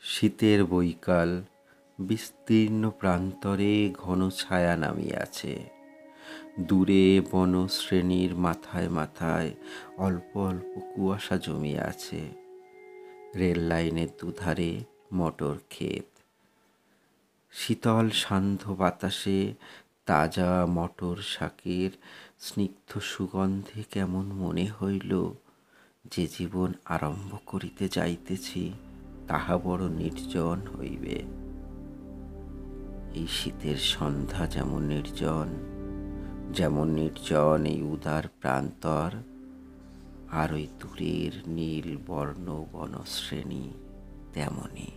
শীতের বৈকাল, বিস্তীর্ণ প্রান্তরে ঘন ছায়া নামিয়াছে। দূরে বনশ্রেণীর মাথায় মাথায় অল্প অল্প কুয়াশা জমিয়াছে। রেল লাইনের দুধারে মটর ক্ষেত। শীতল সান্ধ্য বাতাসে তাজা মটর শাকের স্নিগ্ধ সুগন্ধে কেমন মনে হইল যে জীবন আরম্ভ করিতে যাইতেছি তাহা বড় নির্জন হইবে। এই শীতের সন্ধ্যা যেমন নির্জন এই উদার প্রান্তর, আর ওই দূরের নীল বর্ণ বনশ্রেণী তেমনি।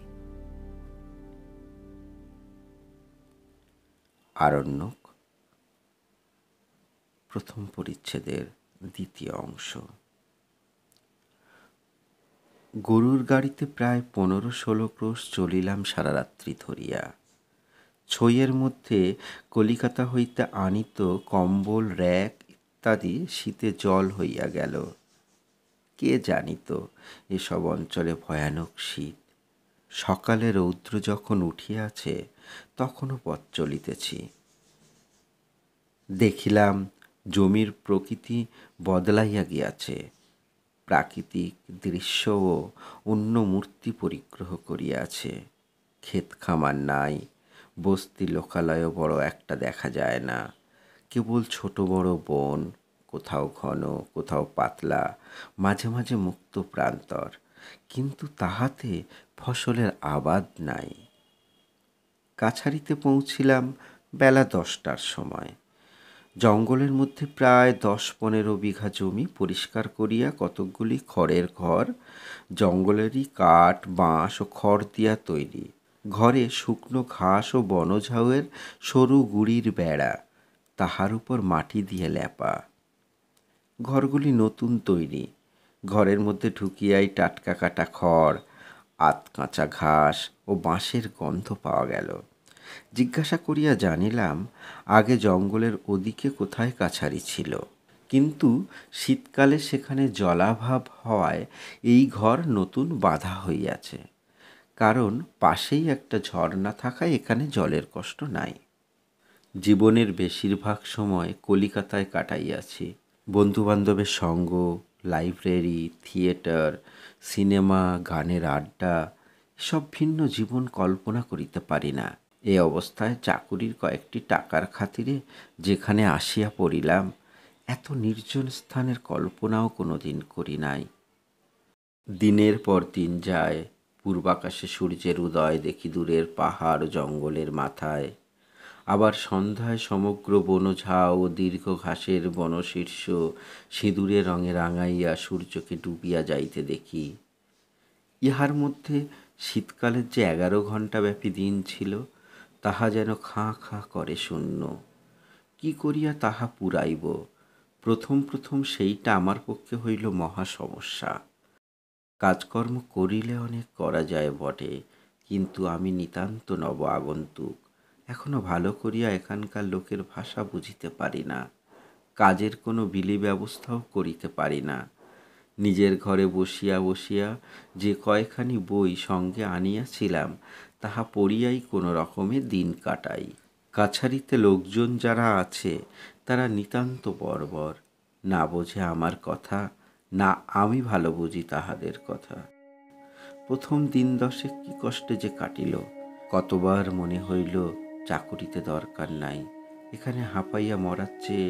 আরণ্যক, প্রথম পরিচ্ছেদের দ্বিতীয় অংশ। গরুর গাড়িতে প্রায় 15-16 ক্রোশ চলিলাম সারা রাত্রি ধরিয়া। ছইয়ের মধ্যে কলিকাতা হইতে আনিত কম্বল, র‍্যাক ইত্যাদি শীতে জল হইয়া গেল। কে জানিত এসব অঞ্চলে ভয়ানক শীত। সকালে রৌদ্র যখন উঠিয়াছে তখনও পথ চলিতেছি। দেখিলাম জমির প্রকৃতি বদলাইয়া গিয়াছে। প্রাকৃতিক দৃশ্যও অন্য মূর্তি পরিগ্রহ করিয়াছে। ক্ষেত খামার নাই, বস্তি লোকালয়ও বড় একটা দেখা যায় না। কেবল ছোট বড় বন, কোথাও ঘন কোথাও পাতলা, মাঝে মাঝে মুক্ত প্রান্তর, কিন্তু তাহাতে ফসলের আবাদ নাই। কাছারিতে পৌঁছিলাম বেলা 10টার সময়। জঙ্গলের মধ্যে প্রায় 10-15 বিঘা জমি পরিষ্কার করিয়া কতকগুলি খড়ের ঘর, জঙ্গলেরই কাঠ, বাঁশ ও খড় দিয়া তৈরি। ঘরে শুকনো ঘাস ও বনঝাউয়ের সরু গুঁড়ির বেড়া, তাহার উপর মাটি দিয়ে লেপা। ঘরগুলি নতুন তৈরি। ঘরের মধ্যে ঢুকিয়াই টাটকা কাটা খড়, আধ কাঁচা ঘাস ও বাঁশের গন্ধ পাওয়া গেল। জিজ্ঞাসা করিয়া জানিলাম আগে জঙ্গলের ওদিকে কোথায় কাছারি ছিল, কিন্তু শীতকালে সেখানে জলাভাব হওয়ায় এই ঘর নতুন বাঁধা হইয়াছে। কারণ পাশেই একটা ঝর্ণা থাকায় এখানে জলের কষ্ট নাই। জীবনের বেশিরভাগ সময় কলিকাতায় কাটাইয়াছি। বন্ধুবান্ধবের সঙ্গ, লাইব্রেরি, থিয়েটার, সিনেমা, গানের আড্ডা, সব ভিন্ন জীবন কল্পনা করিতে পারি না। এ অবস্থায় চাকুরির কয়েকটি টাকার খাতিরে যেখানে আসিয়া পড়িলাম, এত নির্জন স্থানের কল্পনাও কোনোদিন করি নাই। দিনের পর দিন যায়, পূর্বাকাশে সূর্যের উদয় দেখি দূরের পাহাড় জঙ্গলের মাথায়। আবার সন্ধ্যায় সমগ্র বনঝাউ ও দীর্ঘ ঘাসের বনশীর্ষ সিঁদুরে রঙে রাঙাইয়া সূর্যকে ডুবিয়া যাইতে দেখি। ইহার মধ্যে শীতকালের যে 11 ঘণ্টা ব্যাপী দিন ছিল, তাহা যেন খাঁ খাঁ করে শূন্য। কি করিয়া তাহা পুরাইব? প্রথম সেইটা আমার পক্ষে হইল মহা সমস্যা। কাজকর্ম করিলে অনেক করা যায় বটে, কিন্তু আমি নিতান্ত নব আগন্তুক। এখনো ভালো করিয়া এখানকার লোকের ভাষা বুঝিতে পারি না। কাজের কোনো বিলি ব্যবস্থাও করিতে পারি না। নিজের ঘরে বসিয়া বসিয়া যে কয়খানি বই সঙ্গে আনিয়াছিলাম তাহা পড়িয়াই কোনো রকমে দিন কাটাই। কাছারিতে লোকজন যারা আছে তারা নিতান্ত বর্বর। না বোঝে আমার কথা, না আমি ভালো বুঝি তাহাদের কথা। প্রথম দিন 10 কি কষ্টে যে কাটিল। কতবার মনে হইল চাকুরিতে দরকার নাই, এখানে হাঁপাইয়া মরার চেয়ে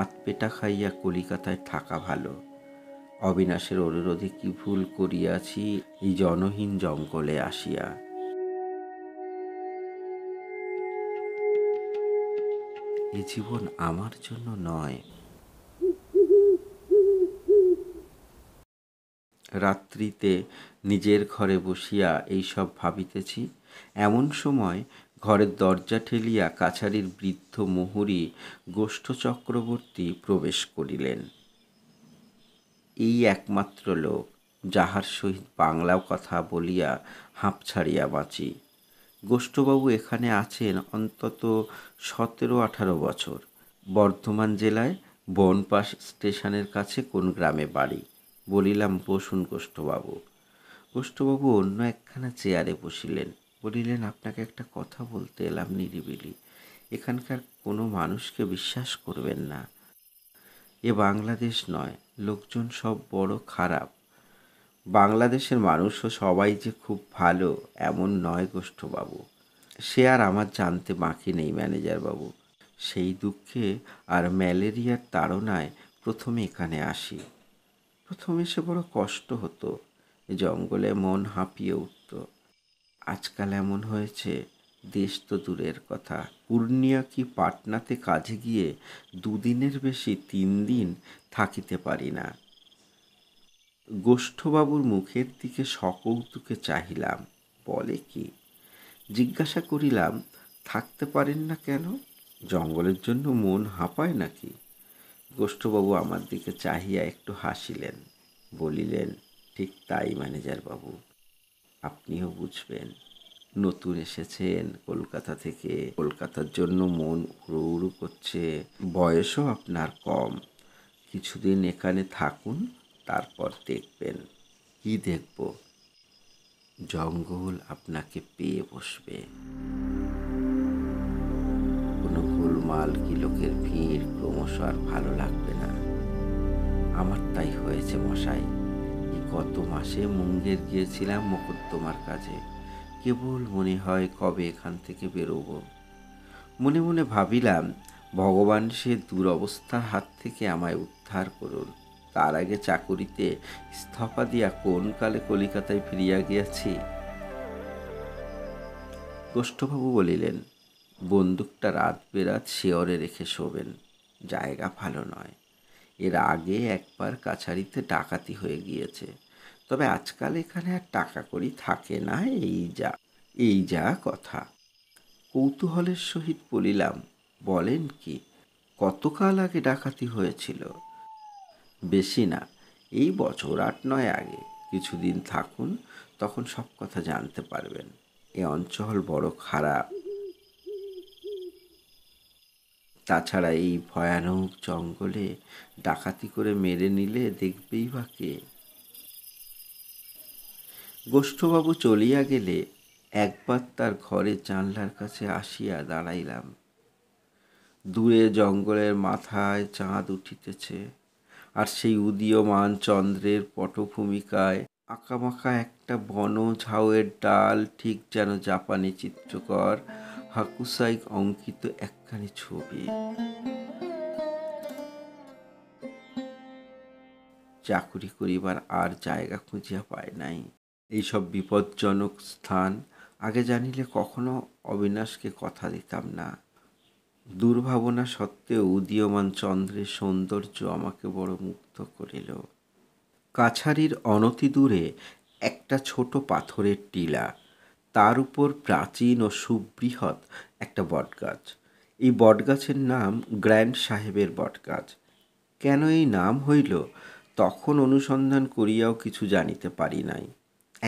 আধপেটা খাইয়া কলিকাতায় থাকা ভালো। অবিনাশের অনুরোধে কি ভুল করিয়াছি এই জনহীন জঙ্গলে আসিয়া। এ জীবন আমার জন্য নয়। রাত্রিতে নিজের ঘরে বসিয়া এইসব ভাবিতেছি, এমন সময় ঘরের দরজা ঠেলিয়া কাছারির বৃদ্ধ মুহুরী গোষ্ঠ চক্রবর্তী প্রবেশ করিলেন। এই একমাত্র লোক যাহার সহিত বাংলা কথা বলিয়া হাঁপ ছাড়িয়া বাঁচি। গোষ্ঠবাবু এখানে আছেন অন্তত 17-18 বছর। বর্ধমান জেলায় বনপাশ স্টেশনের কাছে কোন গ্রামে বাড়ি। বলিলাম, বসুন গোষ্ঠবাবু। গোষ্ঠবাবু অন্য একখানা চেয়ারে বসিলেন, বলিলেন, আপনাকে একটা কথা বলতে এলাম নিরিবিলি। এখানকার কোনো মানুষকে বিশ্বাস করবেন না। এ বাংলাদেশ নয়, লোকজন সব বড় খারাপ। বাংলাদেশের মানুষও সবাই যে খুব ভালো এমন নয় গোষ্ঠবাবু। সে আর আমার জানতে বাকি নেই ম্যানেজার বাবু। সেই দুঃখে আর ম্যালেরিয়ার তাড়নায় প্রথমে এখানে আসি। প্রথমে এসে বড় কষ্ট হতো, জঙ্গলে মন হাঁপিয়ে উঠত। আজকাল এমন হয়েছে, দেশ তো দূরের কথা, পূর্ণিয়া কি পাটনাতে কাজে গিয়ে 2 দিনের বেশি 3 দিন থাকিতে পারি না। গোষ্ঠবাবুর মুখের দিকে সকৌতুকে চাহিলাম। বলে কি? জিজ্ঞাসা করিলাম, থাকতে পারেন না কেন? জঙ্গলের জন্য মন হাঁপায় নাকি? গোষ্ঠবাবু আমার দিকে চাহিয়া একটু হাসিলেন, বলিলেন, ঠিক তাই ম্যানেজার বাবু, আপনিও বুঝবেন। নতুন এসেছেন কলকাতা থেকে, কলকাতার জন্য মন উড়ু উড়ু করছে। বয়সও আপনার কম, কিছুদিন এখানে থাকুন, তারপর দেখবেন। কি দেখব? জঙ্গল আপনাকে পেয়ে বসবে। কোনো গোলমাল কি লোকের ভিড় ক্রমশ আর ভালো লাগবে না। আমার তাই হয়েছে মশাই। এই গত মাসে মুঙ্গের গিয়েছিলাম মোকদ্দমার কাজে। কেবল মনে হয় কবে এখান থেকে বেরোবো। মনে মনে ভাবিলাম, ভগবান সে দুরবস্থার হাত থেকে আমায় উদ্ধার করুন। তার আগে চাকুরিতে ইস্তফা দিয়া কোন কালে কলিকাতায় ফিরিয়া গিয়াছি। গোষ্ঠবাবু বলিলেন, বন্দুকটা রাত বেরাত শেয়রে রেখে শোবেন, জায়গা ভালো নয়। এর আগে একবার কাছারিতে ডাকাতি হয়ে গিয়েছে, তবে আজকাল এখানে আর টাকা কড়ি থাকে না, এই যা কথা। কৌতূহলের সহিত বলিলাম, বলেন কি? কতকাল আগে ডাকাতি হয়েছিল? বেশি না, এই বছর 8-9 আগে। কিছুদিন থাকুন, তখন সব কথা জানতে পারবেন। এ অঞ্চল বড় খারাপ। তাছাড়া এই ভয়ানক জঙ্গলে ডাকাতি করে মেরে নিলে দেখবেই বা কে? গোষ্ঠবাবু চলিয়া গেলে একবার তার ঘরে জানলার কাছে আসিয়া দাঁড়াইলাম। দূরে জঙ্গলের মাথায় চাঁদ উঠিতেছে, আর সেই উদীয়মান চন্দ্রের পটভূমিকায় আঁকাবাঁকা একটা বন ঝাউয়ের ডাল, ঠিক যেন জাপানি চিত্রকর হাকুসাই অঙ্কিত একখানি ছবি। চাকুরি করিবার আর জায়গা খুঁজিয়া পায় নাই। এইসব বিপজ্জনক স্থান আগে জানিলে কখনো অবিনাশকে কথা দিতাম না। দুর্ভাবনা সত্ত্বেও উদীয়মান চন্দ্রের সৌন্দর্য আমাকে বড় মুগ্ধ করিল। কাছারির অনতি দূরে একটা ছোট পাথরের টিলা, তার উপর প্রাচীন ও সুবৃহৎ একটা বটগাছ। এই বটগাছের নাম গ্র্যান্ড সাহেবের বটগাছ। কেন এই নাম হইল, তখন অনুসন্ধান করিয়াও কিছু জানিতে পারি নাই।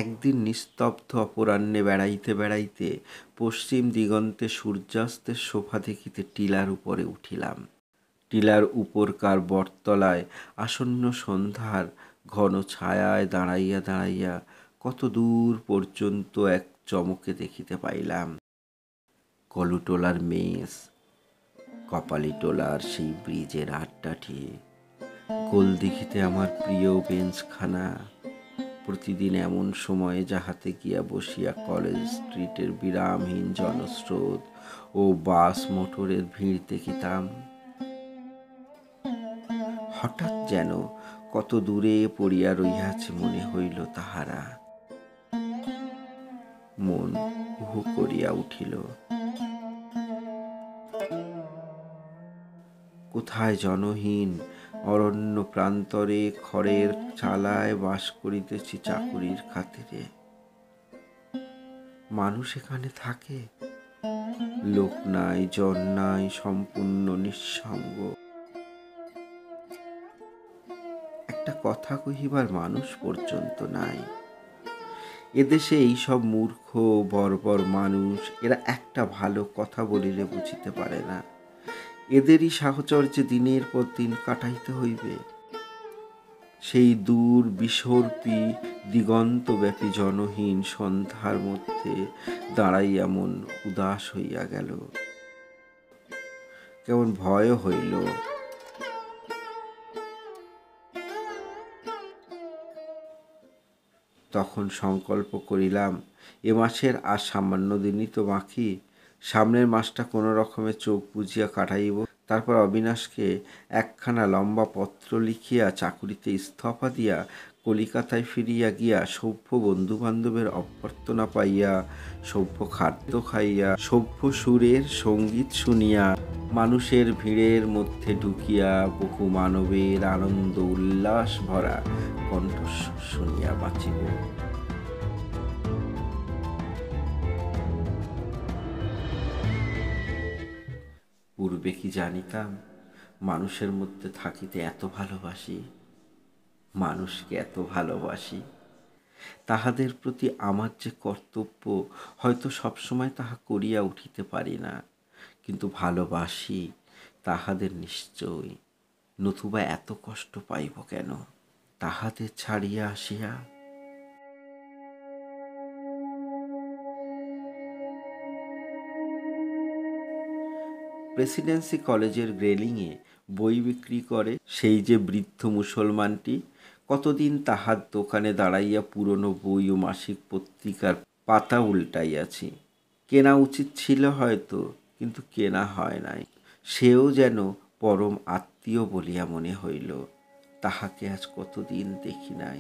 একদিন নিস্তব্ধ অপরাহ্নে বেড়াইতে বেড়াইতে পশ্চিম দিগন্তে সূর্যাস্তের শোভা দেখিতে টিলার উপরে উঠিলাম। টিলার উপরকার বটতলায় আসন্ন সন্ধ্যার ঘন ছায়ায় দাঁড়াইয়া দাঁড়াইয়া কত দূর পর্যন্ত এক চমকে দেখিতে পাইলাম। কলুটোলার মেস, কপালিটোলার সেই ব্রিজের আড্ডাটি, গোলদিঘিতে আমার প্রিয় বেঞ্চখানা, প্রতিদিন এমন সময়ে যাহাতে গিয়া বসিয়া কলেজ স্ট্রিটের বিরামহীন জনস্রোত ও বাস মোটরের ভিড় দেখিতাম। হঠাৎ যেন কত দূরে পড়িয়া রহিয়াছে মনে হইল তাহারা। মন হু করিয়া উঠিল। কোথায় জনহীন অরণ্য প্রান্তরে খড়ের চালায় বাস করিতেছি চাকুরির খাতিরে। মানুষ এখানে থাকে, লোক নাই, জন নাই, সম্পূর্ণ নিঃসঙ্গ। একটা কথা কহিবার মানুষ পর্যন্ত নাই। এদেশে এইসব মূর্খ বর্বর মানুষ, এরা একটা ভালো কথা বলিলে বুঝিতে পারে না। এদেরই সাহচর্যে দিনের পর দিন কাটাইতে হইবে। সেই দূর বিসর্পী দিগন্তব্যাপী জনহীন সন্ধ্যার মধ্যে দাঁড়াইয়া মন উদাস হইয়া গেল, কেমন ভয়ও হইল। তখন সংকল্প করিলাম, এ মাসের আর সামান্য দিনই তো বাকি, সামনের মাসটা কোনো রকমে চোখ বুজিয়া কাটাইব। তারপর অবিনাশকে একখানা লম্বা পত্র লিখিয়া চাকুরিতে ইস্তফা দিয়া কলিকাতায় ফিরিয়া গিয়া সভ্য বন্ধুবান্ধবের অভ্যর্থনা পাইয়া, সভ্য খাদ্য খাইয়া, সভ্য সুরের সঙ্গীত শুনিয়া, মানুষের ভিড়ের মধ্যে ঢুকিয়া বহু মানবের আনন্দ উল্লাস ভরা কণ্ঠস্বর শুনিয়া বাঁচিব। পূর্বে কি জানিতাম মানুষের মধ্যে থাকিতে এত ভালোবাসি, মানুষকে এত ভালোবাসি। তাহাদের প্রতি আমার যে কর্তব্য, হয়তো সবসময় তাহা করিয়া উঠিতে পারি না, কিন্তু ভালোবাসি তাহাদের নিশ্চয়ই, নতুবা এত কষ্ট পাইব কেন তাহাদের ছাড়িয়া আসিয়া। প্রেসিডেন্সি কলেজের গ্রেলিংয়ে বই বিক্রি করে সেই যে বৃদ্ধ মুসলমানটি, কতদিন তাহার দোকানে দাঁড়াইয়া পুরনো বই ও মাসিক পত্রিকার পাতা উল্টাইয়াছি। কেনা উচিত ছিল হয়তো, কিন্তু কেনা হয় নাই। সেও যেন পরম আত্মীয় বলিয়া মনে হইল। তাহাকে আজ কতদিন দেখি নাই।